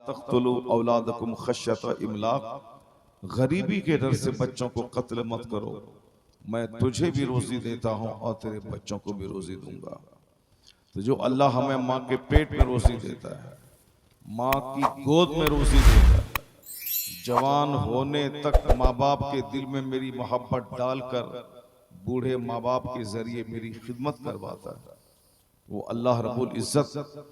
तख्तुलू औलादकुम खश्यत इमलाक, गरीबी के डर से बच्चों को कत्ल मत करो, मैं तुझे भी रोजी देता हूं और तेरे बच्चों को भी रोजी दूंगा। तो जो अल्लाह हमें माँ के पेट में रोजी देता है, माँ की गोद में रोजी देता है, जवान होने तक माँ बाप के दिल में मेरी मोहब्बत डालकर बूढ़े माँ बाप के जरिए मेरी खिदमत करवाता है, वो अल्लाह रब्बुल इज्जत,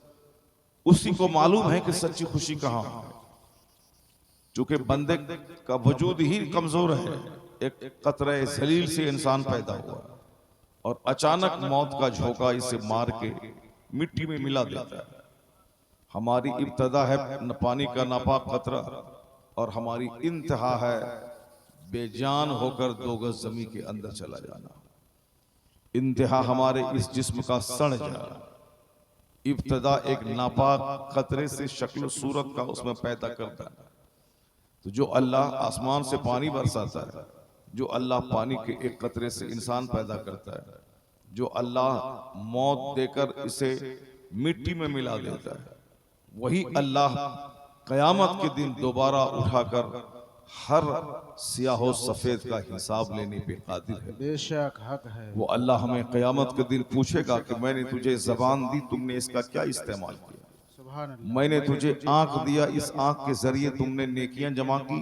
उसी को मालूम है कि सच्ची खुशी कहाँ है। चूंकि बंदे का वजूद ही कमजोर है, एक कतरे जलील से इंसान पैदा हुआ और अचानक मौत का झोंका इसे मार के मिट्टी में मिला देता है। हमारी इब्तदा है न पानी का नापाक कतरा और हमारी इंतहा है बेजान होकर 2 गज जमीन के अंदर चला जाना। इंतहा हमारे इस जिस्म का सड़ जाना। इब्तदा एक नापाक कतरे से शक्ल सूरत का उसमें पैदा करता है। तो जो अल्लाह आसमान से पानी बरसाता है, जो अल्लाह पानी के एक कतरे से इंसान पैदा करता है, जो अल्लाह मौत देकर इसे मिट्टी में मिला देता है, वही अल्लाह कयामत के दिन दोबारा उठाकर हर सियाहो सफेद का हिसाब लेने पे कादिर है। बेशक हक है। वो अल्लाह हमें कयामत के दिन पूछेगा कि मैंने तुझे जबान दी, तुमने इसका क्या इस्तेमाल किया? सुभान अल्लाह। मैंने तुझे आंख दिया, इस आंख के जरिए तुमने नेकियां जमा की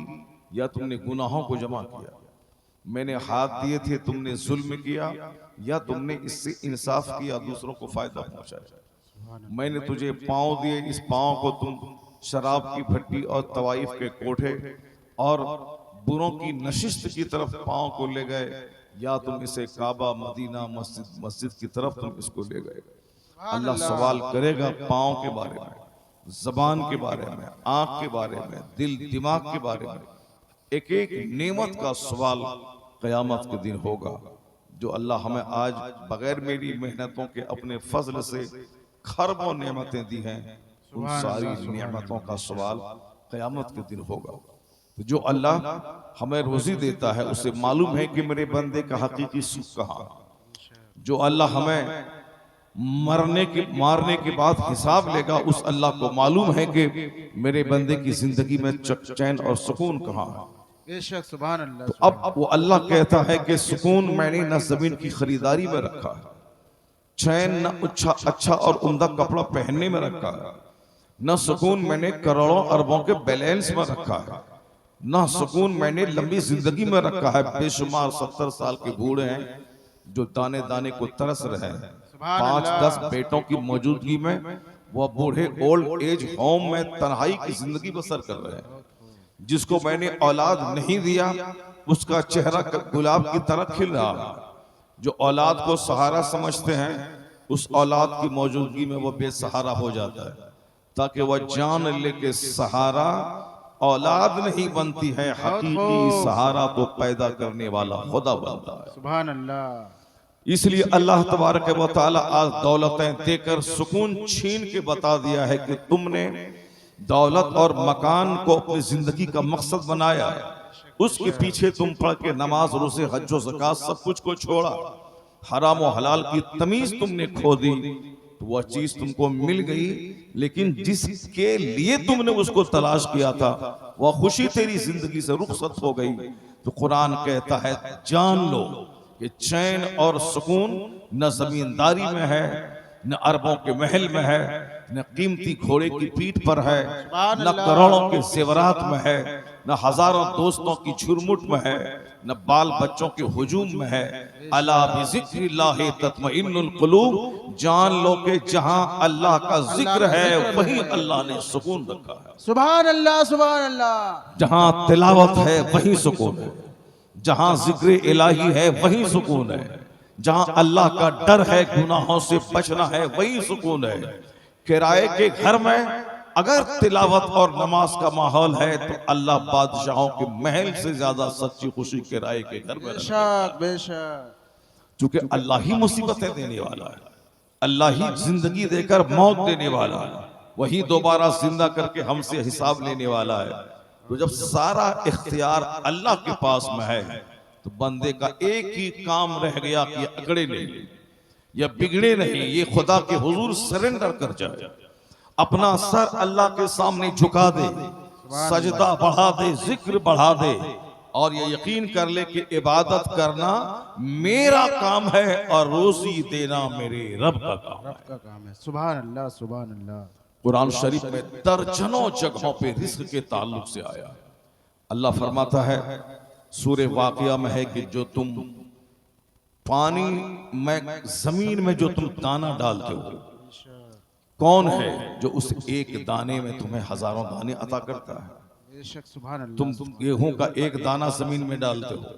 या तुमने गुनाहों को जमा किया? मैंने हाथ दिए थे, तुमने जुल्म किया या तुमने इससे इंसाफ किया, दूसरों को फायदा पहुंचाया? मैंने तुझे पांव दिए, इस पांव को तुम शराब की भट्टी और तवाइफ के कोठे और बुरों की नशिस्त की तरफ पांव को ले गए या तुम इसे काबा, मदीना, मस्जिद की तरफ तुम इसको ले गए? अल्लाह सवाल करेगा पांव के बारे में, जबान के बारे में, आंख के बारे में, दिल दिमाग के बारे में। एक एक नेमत का सवाल कयामत के दिन होगा। जो अल्लाह हमें आज बगैर मेरी मेहनतों के अपने फजल से खरबों नेमतें दी हैं, उन सारी नेमतों का सवाल कयामत के दिन होगा। तो जो अल्लाह हमें रोजी देता है उसे मालूम है कि मेरे बंदे का हकीकी सुख कहाँ है। जो अल्लाह हमें मारने के बाद हिसाब लेगा, उस अल्लाह को मालूम है कि मेरे बंदे की जिंदगी में चैन और सुकून कहाँ है। बेशक सुभान अल्लाह। तो अब वो अल्लाह कहता है कि सुकून मैंने न जमीन की खरीदारी में रखा है, चैन न अच्छा और उम्दा कपड़ा पहनने में रखा है, न सुकून मैंने करोड़ों अरबों के बैलेंस में रखा है, न सुकून मैंने लंबी जिंदगी में रखा है। बेशुमार 70 साल के बूढ़े हैं जो दाने दाने को तरस रहे हैं, 5-10 बेटों की मौजूदगी में वह बूढ़े ओल्ड एज होम में तन्हाई की जिंदगी बसर कर रहे हैं। जिसको मैंने औलाद नहीं दिया उसका चेहरा गुलाब की तरह खिल रहा है। जो औलाद को सहारा समझते हैं उस औलाद की मौजूदगी में वह बेसहारा हो जाता है, ताकि वह जान ले के सहारा औलाद नहीं बनती है, हकीकी सहारा तो पैदा करने वाला खुदा बनता है। सुभान अल्लाह। इसलिए अल्लाह तबारक व तआला आज दौलतें देकर सुकून छीन के बता दिया है कि तुमने दौलत और मकान को अपनी जिंदगी का मकसद बनाया, उसके पीछे तुम पढ़ के नमाज, रोज़े, हज, ज़कात सब कुछ को छोड़ा, हराम और हलाल की तमीज तुमने खो दी। तो वह चीज तुमको मिल गई, लेकिन जिसके लिए तुमने उसको तलाश किया था वह खुशी तेरी जिंदगी से रुखसत हो गई। तो कुरान कहता है जान लो कि चैन और सुकून न जमींदारी में है, न अरबों के महल में है, न कीमती घोड़े की पीठ पर है, न करोड़ों के जेवरात में है, न हजारों दोस्तों की झुरमुट में है, न बाल बच्चों के हुजूम में है। अला बिज़िक्रिल्लाहि तत्मइन्नुल कुलूब, जान लो कि जहां अल्लाह का जिक्र है वहीं अल्लाह ने सुकून रखा है। सुभान अल्लाह सुभान अल्लाह। जहां तिलावत है वहीं सुकून है, जहां जिक्र इलाही है वहीं सुकून है, जहां अल्लाह का डर है, गुनाहों से बचना है, वहीं सुकून है। किराए के घर में अगर तिलावत और नमाज का माहौल है तो अल्लाह बादशाहों के महल से ज्यादा सच्ची खुशी किराए के घर में। बेशक बेशक। क्योंकि अल्लाह ही मुसीबतें देने वाला है, अल्लाह ही जिंदगी देकर मौत देने वाला है, वही दोबारा जिंदा करके हमसे हिसाब लेने वाला है। तो जब सारा इख्तियार अल्लाह के पास में है तो बंदे का एक ही काम रह गया कि अगड़े नहीं या बिगड़े नहीं, ये खुदा के हुजूर सरेंडर कर जाए अपना सर अल्लाह के सामने झुका दे, सजदा बढ़ा दे, जिक्र बढ़ा दे और ये यकीन कर ले कि इबादत करना मेरा काम है और रोजी देना मेरे रब का काम है। रब का काम है। सुभान अल्लाह, सुभान अल्लाह। कुरान शरीफ में दर्जनों जगहों पे रिस्क के ताल्लुक से आया। अल्लाह फरमाता है सूरे वाक़िया में है कि जो तुम पानी में, जमीन में जो तुम दाना डालते हो, कौन है जो उस एक दाने में तुम्हें हजारों दाने अता करता है? बेशक सुभान अल्लाह। तुम गेहूं का एक दाना जमीन में डालते हो,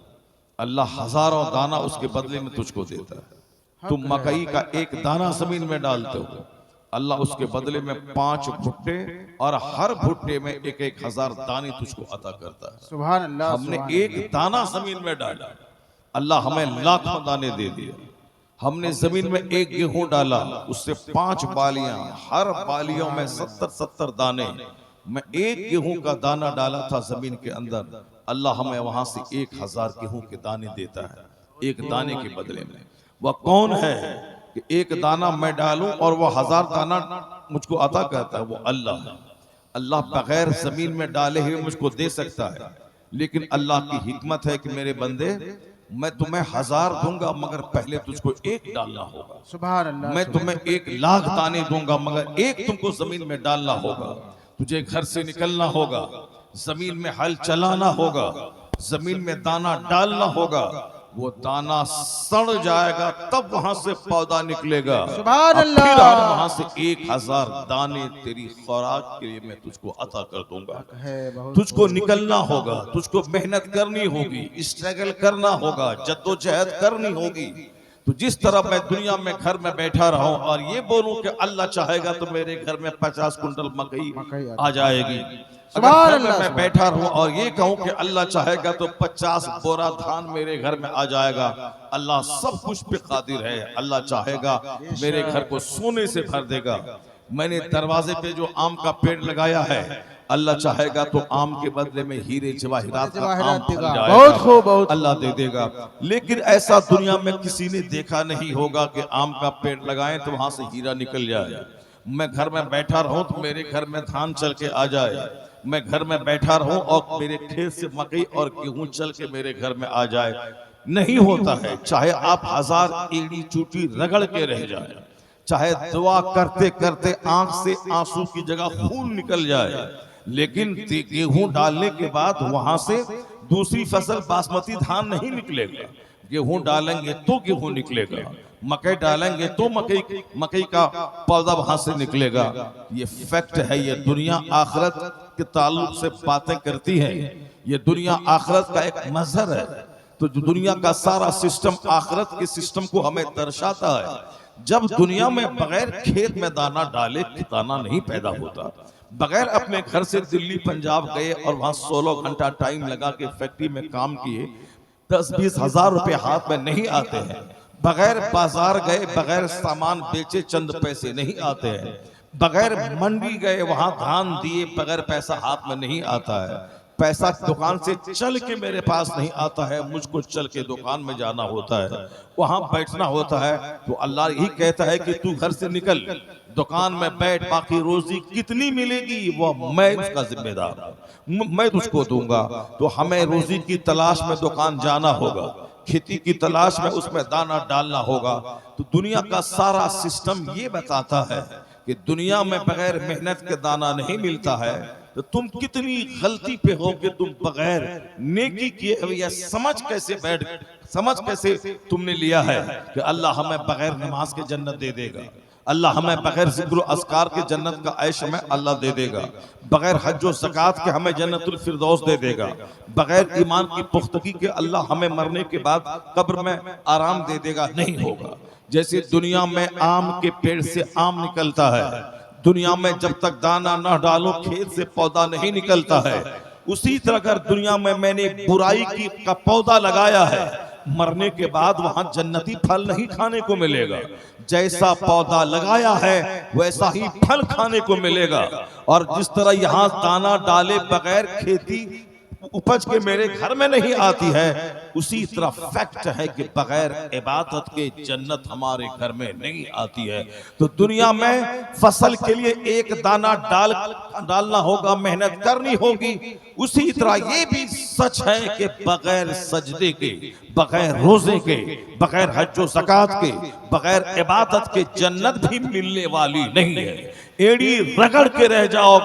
अल्लाह हजारों दाना उसके बदले में तुझको देता है। तुम मकई का एक दाना जमीन में डालते हो, अल्लाह उसके बदले में 5 भुट्टे और हर भुट्टे में 1,000 दाने तुझको अता करता है। सुभान अल्लाह। हमने एक दाना जमीन में डाला, अल्लाह हमें लाखों दाने दे दिए। हमने जमीन में एक गेहूं डाला, उससे 5 बालियां, हर बालियों में 70-70 दाने। मैं एक गेहूं का दाना डाला था जमीन के अंदर, अल्लाह हमें वहां से 1,000 गेहूं के दाने देता है एक दाने के बदले में। वह कौन है कि एक दाना मैं डालूं और वह 1000 दाना मुझको अता करता है? वो अल्लाह है। अल्लाह बगैर जमीन में डाले हुए मुझको दे सकता है, लेकिन अल्लाह की हिकमत है कि मेरे बंदे, मैं तुम्हें 1000 दूंगा मगर पहले तुझको एक डालना होगा। सुभान अल्लाह। मैं तुम्हें 1,00,000 दाने दूंगा मगर एक तुमको जमीन में डालना होगा। तुझे घर से निकलना होगा, जमीन में हल चलाना होगा, जमीन में दाना डालना होगा। वो दाना सड़ जाएगा तब वहां से पौधा निकलेगा। सुभान अल्लाह। फिर हम वहां से 1,000 दाने तेरी खुराक के लिए मैं तुझको अता कर दूंगा। तुझको निकलना होगा, तुझको मेहनत करनी होगी, स्ट्रगल करना होगा, जद्दोजहद करनी होगी। तो जिस तरह मैं दुनिया में घर में बैठा रहा हूं और ये बोलूं कि अल्लाह चाहेगा तो मेरे घर में 50 कुंटल मकई आ जाएगी, अगर घर में मैं बैठा रहूं और ये कहूं कि अल्लाह चाहेगा तो 50 बोरा धान मेरे घर में आ जाएगा, अल्लाह सब कुछ पे कादिर है। अल्लाह चाहेगा मेरे घर को सोने से भर देगा। मैंने दरवाजे पे जो आम का पेड़ लगाया है, अल्लाह चाहेगा तो आम के बदले में हीरे जवाहिरात का आम फल जाएगा। बहुत खूब, बहुत अल्लाह दे देगा। लेकिन ऐसा दुनिया में किसी ने देखा नहीं होगा कि आम का पेड़ लगाएं तो वहां से हीरा निकल जाए। मैं घर में बैठा रहूं तो मेरे घर में धान चल के आ जाए, मैं घर में बैठा रहूं और मेरे खेत से मकई और गेहूं चल के मेरे घर में आ जाए, नहीं होता है। चाहे आप 1000 एड़ी चूटी रगड़ के रह जाए, चाहे दुआ करते करते आंख से आंसू की जगह खून निकल जाए, लेकिन गेहूं डालने के बाद वहां से दूसरी फसल बासमती धान नहीं निकलेगा। गेहूं डालेंगे तो गेहूं निकलेगा, मकई डालेंगे तो मकई का पौधा वहां से निकलेगा। ये फैक्ट है। ये दुनिया आखिरत के ताल्लुक से बातें करती है। ये दुनिया आखिरत का एक मजहर है। तो जो दुनिया का सारा सिस्टम आखिरत के सिस्टम को हमें दर्शाता है। जब दुनिया में बगैर खेत में दाना डाले दाना नहीं पैदा होता। बगैर अपने घर से दिल्ली पंजाब गए और वहां 16 घंटा टाइम लगा के फैक्ट्री में काम किए, 10-20 हजार रुपए हाथ में नहीं आते हैं। बगैर बाजार गए, बगैर सामान बेचे चंद पैसे नहीं आते हैं। बगैर मंडी गए वहां धान दिए, बगैर पैसा हाथ में नहीं आता है। पैसा दुकान से चल के मेरे पास नहीं आता है, मुझको चल के दुकान में जाना होता है, वहां बैठना होता है। तो अल्लाह यही कहता है कि तू घर से निकल, दुकान में बैठ, बाकी रोजी कितनी मिलेगी वो मैं उसका जिम्मेदार हूं, मैं तुझको दूंगा। तो हमें रोजी की तलाश में दुकान जाना होगा, खेती की तलाश में उसमें दाना डालना होगा। तो दुनिया का सारा सिस्टम ये बताता है कि दुनिया में बगैर मेहनत के दाना नहीं मिलता है। तो तुम कितनी गलती पे हो कि तुम बगैर नेकी किए हुए या समझ कैसे तुमने लिया है कि अल्लाह हमें बगैर नमाज के जन्नत दे देगा, अल्लाह हमें बगैर जिक्र अस्कार के जन्नत का ऐश हमें अल्लाह दे देगा, बगैर हज और ज़कात के हमें जन्नतुल फिरदौस दे देगा, बगैर ईमान की पुख्तगी के अल्लाह हमें मरने के बाद कब्र में आराम दे देगा। नहीं होगा। जैसे दुनिया में आम के पेड़ से आम निकलता है, दुनिया में जब तक दाना न डालो खेत से पौधा नहीं निकलता है, उसी तरह अगर दुनिया में मैंने बुराई का पौधा लगाया है, मरने के बाद वहां जन्नती फल नहीं खाने को मिलेगा। जैसा पौधा लगाया है वैसा ही फल खाने को मिलेगा। और जिस तरह यहाँ दाना डाले बगैर खेती उपज के मेरे घर में नहीं आती है, उसी तरह फैक्ट है कि बगैर इबादत के जन्नत हमारे घर में नहीं आती है। तो दुनिया में फसल के लिए एक दाना डालना होगा, मेहनत करनी होगी। उसी तरह ये भी सच है कि बगैर सजदे के, बगैर रोजे के, बगैर हज व ज़कात के, बगैर इबादत के जन्नत भी मिलने वाली नहीं है। एड़ी रगड़ के रह जाओ,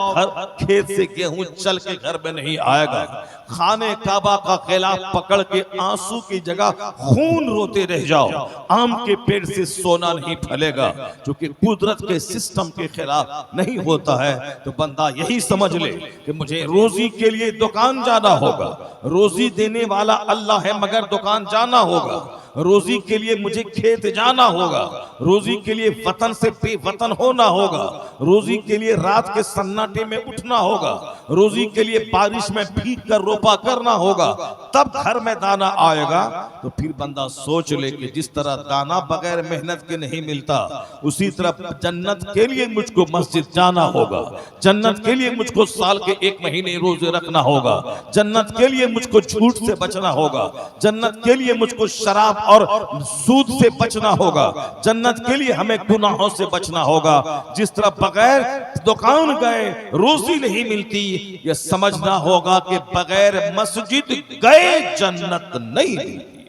खेत से गेहूं चल के घर में नहीं आएगा। खाने काबा का खिलाफ पकड़ के आंसू की जगह खून रोते रह जाओ, आम के पेड़ से सोना नहीं फलेगा, जो कि कुदरत के सिस्टम के खिलाफ नहीं होता है। तो बंदा यही समझ ले कि मुझे रोजी के लिए दुकान जाना होगा, रोजी देने वाला अल्लाह है मगर दुकान जाना होगा। रोजी के लिए मुझे खेत जाना होगा, रोजी के लिए वतन से बेवतन होना होगा, रोजी के लिए रात के सन्नाटे में उठना होगा, रोजी के लिए बारिश में भीग कर रोपा करना होगा, तब घर में दाना आएगा। तो फिर बंदा सोच ले कि जिस तरह दाना बगैर मेहनत के नहीं मिलता, उसी तरह जन्नत के लिए मुझको मस्जिद जाना होगा, जन्नत के लिए मुझको साल के 1 महीने रोजे रखना होगा, जन्नत के लिए मुझको झूठ से बचना होगा, जन्नत के लिए मुझको शराब और सूद से बचना होगा, जन्नत के लिए हमें गुनाहों से बचना होगा। जिस तरह बगैर दुकान गए रोजी नहीं मिलती, यह समझना होगा कि बगैर मस्जिद गए जन्नत नहीं मिलती।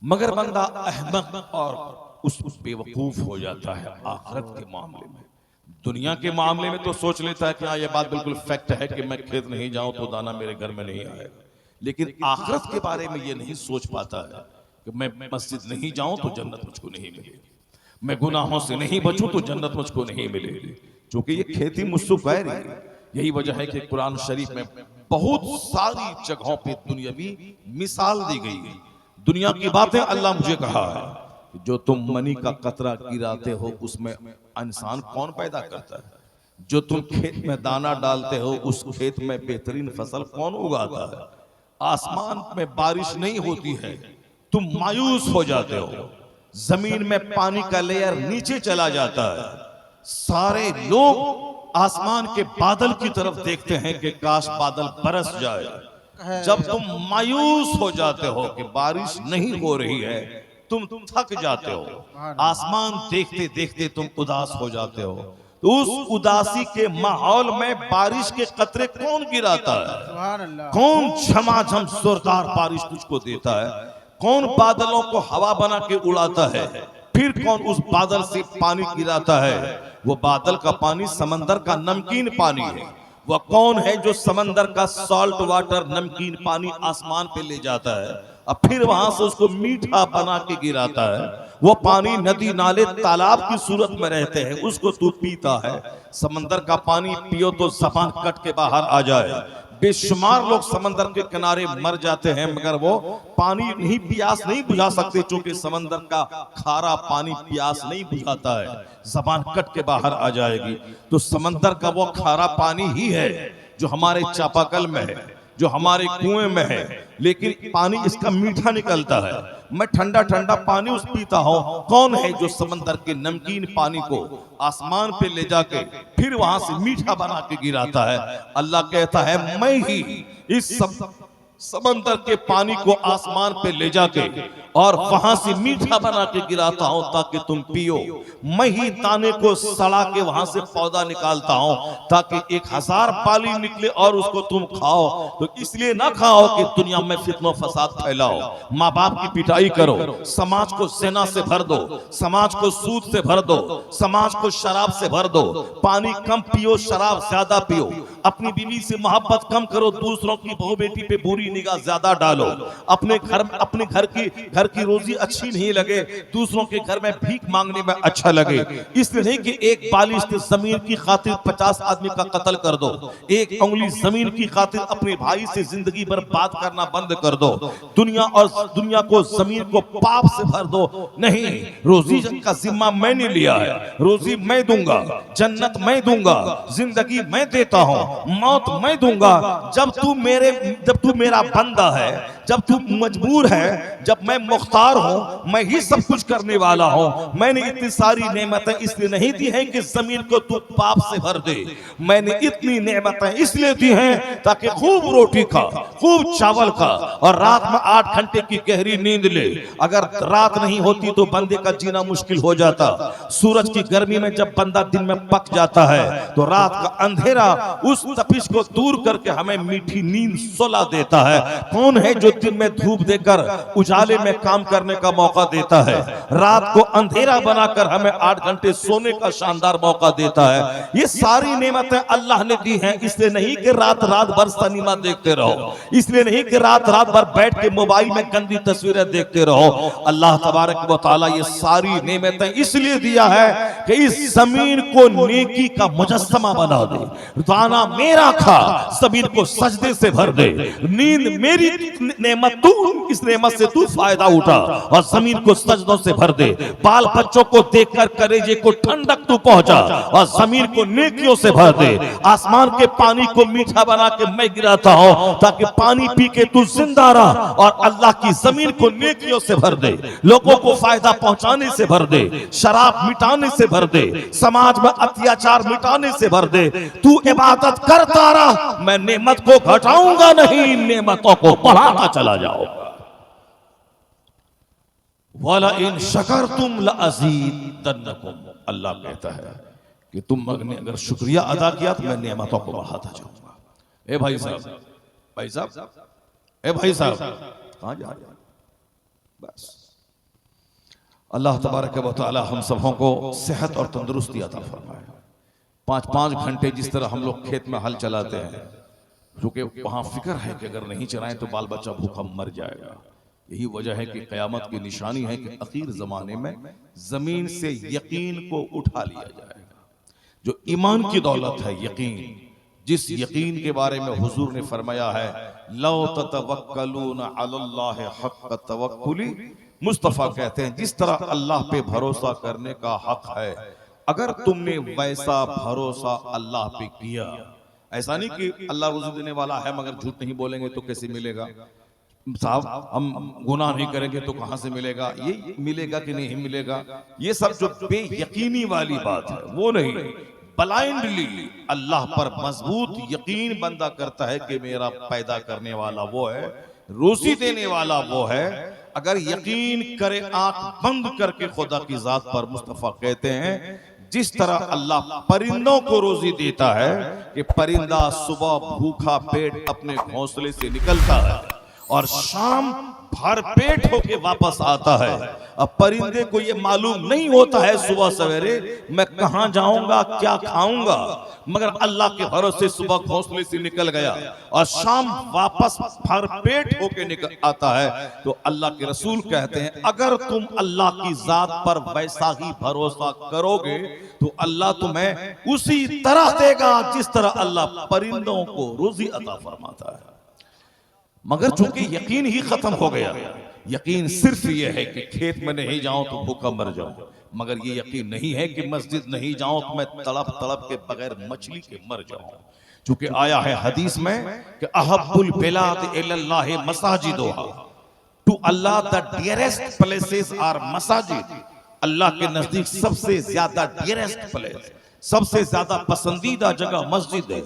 मगर बंदा अहमक और उस बेवकूफ हो जाता है आखिरत के मामले में। दुनिया के मामले में तो सोच लेता है कि हाँ, यह बात बिल्कुल फैक्ट है कि मैं खेत नहीं जाऊं तो दाना मेरे घर में नहीं आएगा। लेकिन आखिरत के बारे में ये नहीं सोच पाता है कि मैं मस्जिद नहीं जाऊं तो जन्नत मुझको नहीं मिलेगी, मैं गुनाहों से नहीं बचूं तो जन्नत मुझको नहीं मिलेगी, क्योंकि ये खेती मुझसे गैर है। यही वजह है कि कुरान शरीफ में बहुत सारी जगहों पे दुनियावी मिसाल दी गई है। दुनिया की बातें अल्लाह मुझे कहा है, जो तुम मनी का कतरा गिराते हो उसमें इंसान कौन पैदा करता है, जो तुम खेत में दाना डालते हो उस खेत में बेहतरीन फसल कौन उगाता है, आसमान में बारिश नहीं होती है तुम मायूस हो जाते हो, जमीन में पानी का लेयर नीचे चला जाता है, सारे लोग आसमान के बादल की तरफ देखते हैं कि काश बादल बरस जाए। जब तुम मायूस हो जाते हो कि बारिश नहीं हो रही है, तुम थक जाते हो, आसमान देखते देखते तुम उदास हो जाते हो, तो उस उदासी के माहौल में बारिश के कतरे कौन गिराता है, कौन झमाझम जोरदार बारिश तुझको देता है, कौन बादलों को हवा बना के उड़ाता है, फिर कौन उस बादल से पानी गिराता है। वो बादल का पानी समंदर का नमकीन पानी है। वह कौन है जो समंदर का सॉल्ट वाटर नमकीन पानी आसमान पे ले जाता है और फिर वहां से उसको मीठा बना के गिराता है। वो पानी नदी नाले तालाब की सूरत में रहते हैं, उसको तू पीता है। समंदर का पानी पियो तो जबान कट के बाहर आ जाए। बेशुमार लोग समंदर के किनारे मर जाते हैं मगर वो पानी नहीं, प्यास नहीं बुझा सकते, क्योंकि समंदर का खारा पानी प्यास नहीं बुझाता है, जबान कट के बाहर आ जाएगी। तो समंदर का वो खारा पानी ही है जो हमारे चापाकल में है, जो हमारे कुएं में है, लेकिन पानी इसका मीठा निकलता है। मैं ठंडा ठंडा पानी उस पीता हूं। कौन है जो समंदर के नमकीन पानी को आसमान पे ले जाके फिर वहां से मीठा बना के गिराता है? अल्लाह कहता है मैं ही इस समंदर के पानी को आसमान पे ले जाके और वहां से मीठा बना के गिराता हूं ताकि तुम पियो। मैं ही दाने को सड़ा के वहां से पौधा निकालता हूं ताकि 1000 बाली निकले और उसको तुम खाओ। तो इसलिए ना खाओ कि दुनिया में फित्ना फसाद फैलाओ, माँ बाप की पिटाई करो, समाज को ज़िना से भर दो, समाज को सूद से भर दो, समाज को शराब से भर दो। पानी कम पियो, शराब ज्यादा पियो, अपनी बीवी से मोहब्बत कम करो, दूसरों की बहू बेटी पे बुरी निगाह ज्यादा डालो। अपने घर की रोजी अच्छी नहीं लगे, दूसरों के घर में भीख मांगने में अच्छा लगे। इसलिए नहीं कि एक बालिश जमीन की खातिर 50 आदमी का कत्ल कर दो, एक उंगली जमीन की खातिर अपने भाई से जिंदगी भर बात करना बंद कर दो, दुनिया को जमीन को पाप से भर दो। नहीं, रोजी का जिम्मा मैंने लिया है, रोजी मैं दूंगा, जन्नत मैं दूंगा, जिंदगी मैं देता हूं, मौत मैं दूंगा। जब तू मेरा बंदा है, जब तू मजबूर है, जब मैं मुख्तार हूं, मैं ही सब कुछ करने वाला हूं। मैंने इतनी सारी नेमतें इसलिए नहीं दी हैं कि जमीन को तू पाप से भर दे। मैंने इतनी नेमतें इसलिए दी हैं ताकि खूब रोटी खा, खूब चावल खा और रात में 8 घंटे की गहरी नींद ले। अगर रात नहीं होती तो बंदे का जीना मुश्किल हो जाता। सूरज की गर्मी में जब बंदा दिन में पक जाता है तो रात का अंधेरा उस तपिश को दूर करके हमें मीठी नींद सुला देता है। कौन है जो दिन में धूप देकर उजाले में काम करने का मौका देता है, रात को अंधेरा बनाकर हमें 8 घंटे सोने का शानदार मौका देता है। ये सारी नेमतें अल्लाह ने दी हैं, इसलिए नहीं कि रात रात भर सिनेमा देखते रहो, इसलिए नहीं कि रात रात भर बैठ के मोबाइल में गंदी तस्वीरें देखते रहो। अल्लाह तबारक व तआला ये सारी नेमतें इसलिए दिया है कि इस जमीन को नेकी का मुजस्समा बना दे। दाना मेरा खा, जमीन को सजदे से भर दे। नींद मेरी नेमत, तू इस नेमत से तू फायदा उठा और जमीन को सजदों से भर दे। बाल बच्चों को देखकर कलेजे को ठंडक तू पहुंचा और जमीन को नेकियों से भर दे। आसमान के पानी को मीठा बना के मैं गिराता हूं ताकि पानी पी के तू जिंदा रह, और अल्लाह की जमीन को नेकियों से भर दे, लोगों को फायदा पहुंचाने से भर दे, शराब मिटाने से भर दे, समाज में अत्याचार मिटाने से भर दे। तू इबादत करता रहा, मैं नेमत को घटाऊंगा नहीं, नेमतों को बढ़ाता चला जाऊंगा। वाला इन शकरतुम लअज़ीदन्नकुम, अल्लाह कहता है कि तुम ने अगर शुक्रिया अदा किया तो मैं नेमतों को बढ़ाता जाऊंगा। ए भाई साहब, भाई साहब, ए भाई साहब, कहां जा रहे हैं? बस अल्लाह तबारक व तआला हम सबों को सेहत और तंदुरुस्ती अता फरमाए। 5-5 घंटे जिस तरह हम लोग खेत में हल चलाते हैं, क्योंकि वहां फिक्र है कि अगर नहीं चलाएं तो बाल बच्चा भूखा मर जाएगा। यही वजह है कि क़यामत की निशानी है कि आखिर ज़माने में ज़मीन से यकीन को उठा लिया जाएगा। जो ईमान की दौलत है यकीन, जिस यकीन के बारे में हुजूर ने फरमाया है लौ ततवक्कलून अलल्लाहि हक़्क़ तवक्कुली, मुस्तफ़ा कहते हैं जिस तरह अल्लाह पे भरोसा करने का हक है, अगर तुमने वैसा भरोसा अल्लाह पे किया, ऐसा नहीं कि अल्लाह रुज़्क़ देने वाला है मगर झूठ नहीं बोलेंगे तो कैसे मिलेगा, साहब हम गुनाह नहीं करेंगे तो कहां से मिलेगा, ये मिलेगा कि नहीं मिलेगा, ये सब जो बेयकीनी वाली बात है वो नहीं। ब्लाइंडली अल्लाह पर मजबूत यकीन बंदा करता है कि मेरा पैदा करने वाला वो है, रोजी देने वाला वो है। अगर यकीन करे आंख बंद करके खुदा की जात पर, मुस्तफा कहते हैं जिस तरह अल्लाह परिंदों को रोजी देता है कि परिंदा सुबह भूखा पेट अपने घोंसले से निकलता है और शाम भर पेट होके वापस आता है। अब परिंदे को ये मालूम नहीं होता है सुबह सवेरे मैं कहां जाऊंगा क्या खाऊंगा, मगर अल्लाह के भरोसे सुबह घोंसले से निकल गया और शाम वापस भर पेट होके निकल आता है। तो अल्लाह के रसूल कहते हैं अगर तुम अल्लाह की जात पर वैसा ही भरोसा करोगे तो अल्लाह तुम्हें उसी तरह देगा जिस तरह अल्लाह परिंदों को रोजी अता फरमाता है। मगर चूंकि यकीन ही खत्म हो गया, यकीन सिर्फ ये है कि खेत में नहीं जाऊं तो भूखा मर जाऊं, मगर ये यकीन नहीं है कि मस्जिद नहीं जाऊं तो मैं तड़प तड़प के बगैर मछली के मर जाऊं। चूंकि आया है हदीस में कि अहब्बुल बिलाद इलल्लाहि मसाजिदुहा, to Allah the dearest places are मसाजिद, अल्लाह के नजदीक सबसे ज्यादा डियरेस्ट प्लेस, सबसे ज्यादा पसंदीदा जगह मस्जिद है।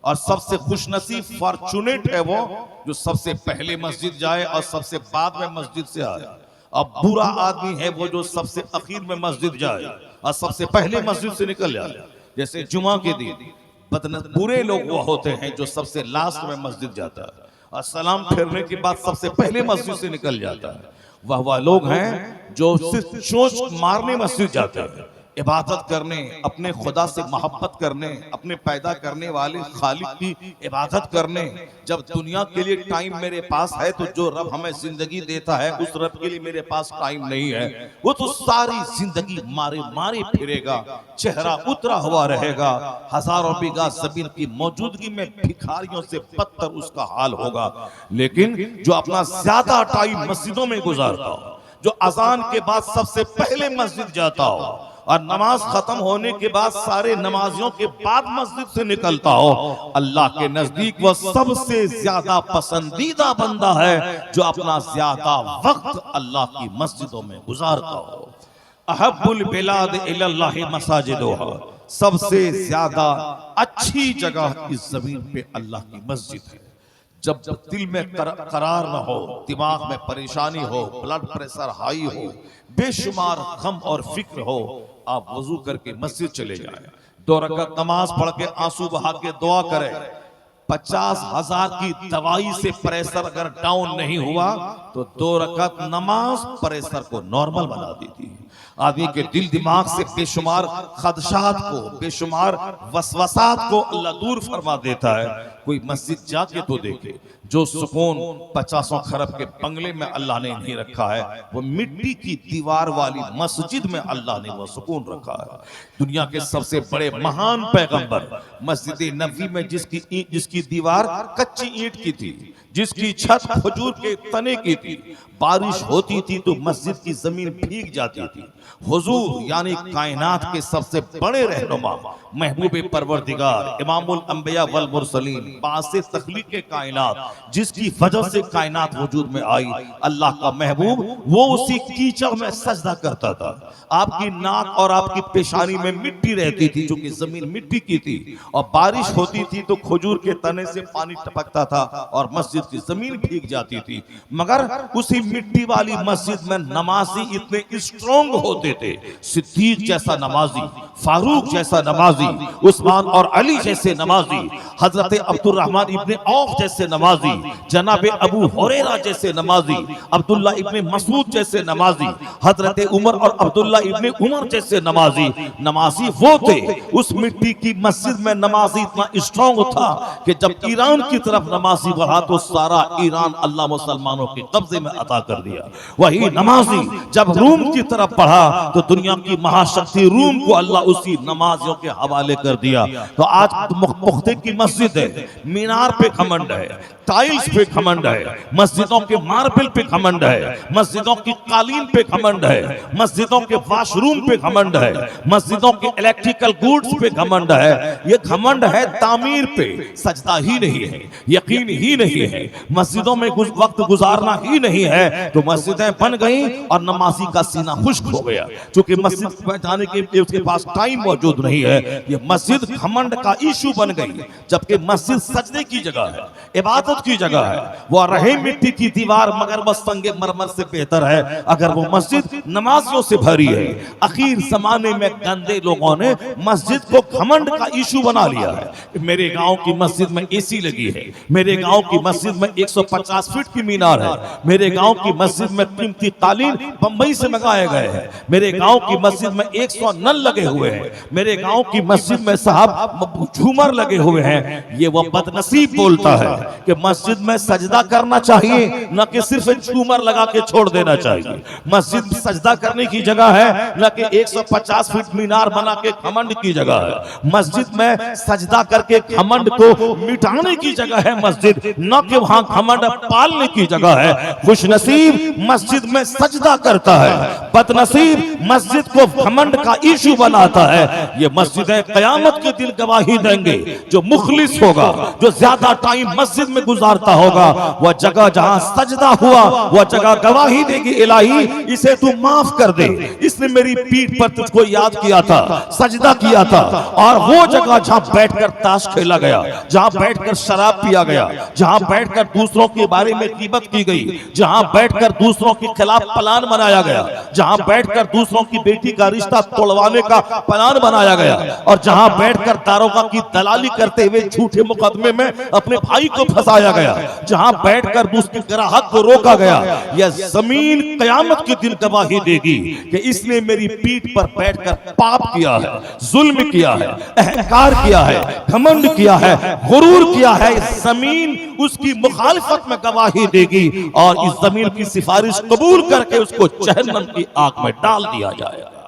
और सबसे खुशनसीब फॉर्चुनेट है वो जो सबसे पहले मस्जिद जाए और सबसे बाद में मस्जिद से आए। अब बुरा आदमी है वो जो सबसे आखिर में मस्जिद जाए और सबसे पहले मस्जिद से निकल जाए। जैसे जुमा के दिन बुरे लोग वो होते हैं जो सबसे लास्ट में मस्जिद जाता है और सलाम फेरने के बाद सबसे पहले मस्जिद से निकल जाता है। वह लोग हैं जो सिर्फ चोंच मारने मस्जिद जाते हैं, इबादत करने, अपने खुदा से मोहब्बत करने, अपने पैदा करने वाले खालिक की इबादत करने। जब दुनिया के लिए टाइम मेरे पास है तो जो रब हमें जिंदगी देता है उस रब के लिए मेरे पास टाइम नहीं है। वो तो सारी जिंदगी मारे मारे फिरेगा, चेहरा उतरा हुआ रहेगा, हजारों बीघा जमीन की मौजूदगी में भिखारियों से बदतर उसका हाल होगा। लेकिन जो अपना ज्यादा टाइम मस्जिदों में गुजारता हो, जो अजान के बाद सबसे पहले मस्जिद जाता हो और नमाज खत्म होने के बाद सारे नमाजियों के बाद मस्जिद से निकलता हो, अल्लाह के नजदीक वह सबसे ज्यादा पसंदीदा बंदा है जो अपना ज्यादा वक्त अल्लाह की मस्जिदों में गुजारता हो। अहब्बुल बिलाद इलल्लाहि मसाजिदुहा, सबसे ज्यादा अच्छी जगह इस जमीन पे अल्लाह की मस्जिद है। जब दिल में करार न हो, दिमाग में परेशानी हो, ब्लड प्रेशर हाई हो, बेशुमार गम और फिक्र हो, आप वजू करके मस्जिद चले जाएं, 2 रकात नमाज पढ़ के आंसू बहा के दुआ करें। 50,000 की दवाई से प्रेशर अगर डाउन नहीं हुआ तो 2 रकात नमाज प्रेशर को नॉर्मल बना देती है। आदमी के दिल दिमाग से बेशुमार खदशात को, बेशुमार वसवसात को अल्लाह दूर फरमा देता है। कोई मस्जिद जाके तो देखे, जो सुकून 50 खरब के बंगले में अल्लाह ने नहीं रखा है, वो मिट्टी की दीवार वाली मस्जिद में अल्लाह ने वो सुकून रखा है। दुनिया के सबसे बड़े महान पैगंबर मस्जिद नबवी में जिसकी दीवार कच्ची ईंट की थी, जिसकी छत खजूर के तने की थी, बारिश होती थी तो मस्जिद की जमीन भीग जाती थी। हुजूर यानी कायनात के सबसे बड़े रहनुमा, महबूब परवरदिगार, इमामुल अंबिया वल मुरसलीन, बासे तख्लीक कायनात, जिसकी वजह से कायनात वजूद में आई, अल्लाह का महबूब, वो उसी कीचड़ में सजदा करता था। आपकी नाक और आपकी पेशानी में मिट्टी रहती थी, जो कि जमीन मिट्टी की थी, और बारिश होती थी तो खजूर के तने से पानी टपकता था और मस्जिद की जमीन भीग जाती थी। मगर उसी मिट्टी वाली मस्जिद में नमाजी इतने स्ट्रॉन्ग होते थे, सिद्दीक जैसा नमाजी, फारूक जैसा नमाजी, उस्मान और अली जैसे नमाजी, हजरत अब्दुल रहमान इब्ने औफ जैसे नमाजी, जनाब अबू हुरैरा जैसे नमाजी, अब्दुल्ला इब्ने मसूद जैसे नमाजी, हजरत उमर और अब्दुल्ला इब्ने उमर जैसे नमाजी वो थे। उस मिट्टी की मस्जिद में नमाजी इतना स्ट्रॉन्ग था कि जब ईरान की तरफ नमाजी बढ़ा तो सारा ईरान अल्लाह मुसलमानों के कब्जे में अता कर दिया। वही नमाजी जब रूम की तरफ बढ़ा तो दुनिया की महाशक्ति रूम को अल्लाह उसी नमाजियों के हवाले कर दिया। तो आज मुख्ते की मस्जिद है, मीनार पे घमंड है, टाइल्स पे घमंड है, मस्जिदों के मार्बल पे घमंड है, मस्जिदों की कालीन पे घमंड है, मस्जिदों के वॉशरूम पे घमंड है, मस्जिदों के इलेक्ट्रिकल गुड्स पे घमंड है। ये घमंड है तामीर पे, सजदा ही नहीं है, यकीन ही नहीं है, मस्जिदों में वक्त गुजारना ही नहीं है, तो मस्जिदें बन गई और नमाजी का सीना खुश्क हो गया, क्योंकि मस्जिद में जाने के लिए उसके पास टाइम मौजूद नहीं है। ये मस्जिद घमंड का इशू बन गई, जबकि मस्जिद सजदे की जगह है, इबादत की जगह है। वो रहे मिट्टी की दीवार मगर वह संगे मरमर से बेहतर है अगर वो मस्जिद नमाजियों से भरी है। आखिर जमाने में गंदे लोगों ने मस्जिद को घमंड का इशू बना लिया है। मेरे गांव की मस्जिद में एसी लगी है, मेरे गांव की मस्जिद में 150 फीट की मीनार है, मेरे गांव की मस्जिद में कीमती कालीन बंबई से मंगाए गए हैं, मेरे गांव की मस्जिद में 100 नल लगे हुए हैं, मेरे गांव की मस्जिद में साहब झूमर लगे हुए हैं। ये वो बदनसीब बोलता है कि मस्जिद में सजदा करना चाहिए, न कि सिर्फ झूमर लगा के छोड़ देना चाहिए। मस्जिद सजदा करने की जगह है, न कि 150 फीट मीनार बना के घमंड की जगह है। मस्जिद में सजदा करके घमंड को मिटाने की जगह है मस्जिद, न कि वहां घमंड पालने की जगह है। खुशनसीब मस्जिद में सजदा करता है, बदनसीब मस्जिद को घमंड का इशू बनाता है। ये मस्जिदें क़यामत के दिन गवाही देंगे। जो मुखलिस होगा, जो ज्यादा टाइम मस्जिद में गुजारता होगा, वह जगह जहां सजदा हुआ वह जगह गवाही देगी, इलाही इसे तू माफ कर दे, इसने मेरी पीठ पर तुझको याद किया था, सजदा किया था। और वो जगह जहां बैठकर ताश खेला गया, जहां बैठकर शराब पिया गया, जहां बैठकर दूसरों के बारे में ग़ीबत की गई, जहां बैठकर दूसरों के खिलाफ प्लान बनाया गया, जहां बैठकर दूसरों की बेटी का रिश्ता तोड़वाने का प्लान बनाया गया, और जहां बैठकर दारोगा की दलाली करते हुए झूठे मुकदमे में अपने भाई को फंसाया गया, जहां बैठकर दूसरे ग्राहक को रोका गया। यह जमीन क़यामत के दिन गवाही देगी कि इसने मेरी पीठ पर बैठकर पाप किया है, जुल्म किया है, अहंकार किया है, घमंड किया है, गुरूर किया है। जमीन उसकी मुखालिफत में गवाही देगी और इस जमीन की सिफारिश कबूल करके उसको जहन्नम की आग में डाल दिया जाएगा।